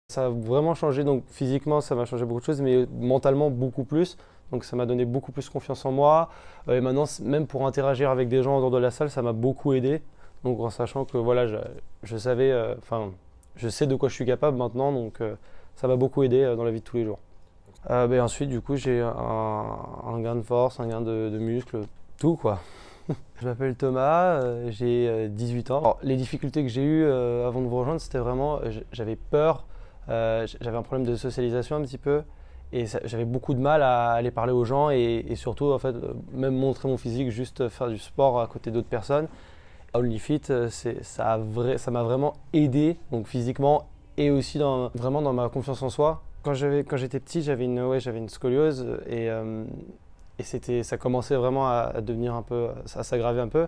Ça a vraiment changé, donc physiquement ça m'a changé beaucoup de choses, mais mentalement beaucoup plus. Donc ça m'a donné beaucoup plus confiance en moi. Et maintenant, même pour interagir avec des gens en dehors de la salle, ça m'a beaucoup aidé. Donc en sachant que voilà, je savais, enfin, je sais de quoi je suis capable maintenant, donc ça m'a beaucoup aidé dans la vie de tous les jours. Ben ensuite, du coup, j'ai un gain de force, un gain de muscle, tout quoi. Je m'appelle Thomas, j'ai 18 ans. Alors, les difficultés que j'ai eues avant de vous rejoindre, c'était vraiment, j'avais peur, j'avais un problème de socialisation un petit peu, et j'avais beaucoup de mal à aller parler aux gens et surtout, en fait, même montrer mon physique, juste faire du sport à côté d'autres personnes. OnlyFit, ça m'a vraiment aidé, donc physiquement et aussi vraiment dans ma confiance en soi. Quand j'étais petit, j'avais une scoliose et ça commençait vraiment à devenir un peu, à s'aggraver un peu.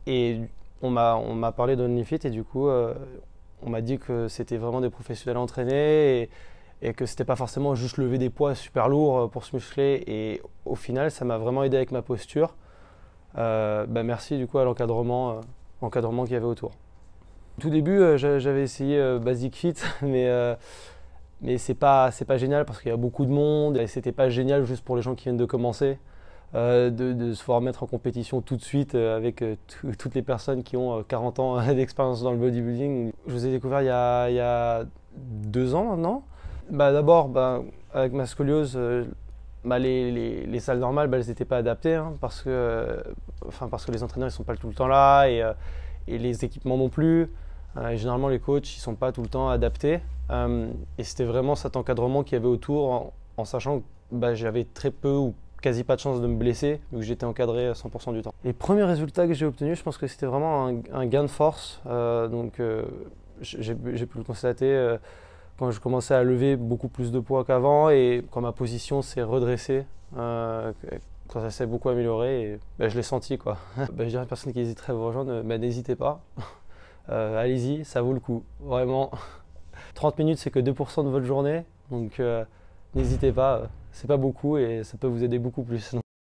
Et on m'a parlé d'OnlyFit et du coup, on m'a dit que c'était vraiment des professionnels entraînés et que c'était pas forcément juste lever des poids super lourds pour se muscler. Et au final, ça m'a vraiment aidé avec ma posture. Bah merci du coup à l'encadrement qu'il y avait autour. Au tout début, j'avais essayé Basic Fit, mais c'est pas génial parce qu'il y a beaucoup de monde et c'était pas génial juste pour les gens qui viennent de commencer. De se voir mettre en compétition tout de suite avec toutes les personnes qui ont 40 ans d'expérience dans le bodybuilding. Je vous ai découvert il y a 2 ans maintenant. Bah, d'abord, bah, avec ma scoliose, bah, les salles normales, bah, elles n'étaient pas adaptées hein, parce que les entraîneurs ne sont pas tout le temps là et les équipements non plus. Et généralement, les coachs ne sont pas tout le temps adaptés. Et c'était vraiment cet encadrement qu'il y avait autour en sachant que bah, j'avais très peu ou quasi pas de chance de me blesser vu que j'étais encadré à 100% du temps. Les premiers résultats que j'ai obtenus, je pense que c'était vraiment un gain de force. J'ai pu le constater quand je commençais à lever beaucoup plus de poids qu'avant et quand ma position s'est redressée, quand ça s'est beaucoup amélioré, et, bah, je l'ai senti quoi. Je dirais à une personne qui hésiterait à vous rejoindre, bah, n'hésitez pas. Allez-y, ça vaut le coup, vraiment. 30 minutes, c'est que 2% de votre journée, donc n'hésitez pas, c'est pas beaucoup et ça peut vous aider beaucoup plus.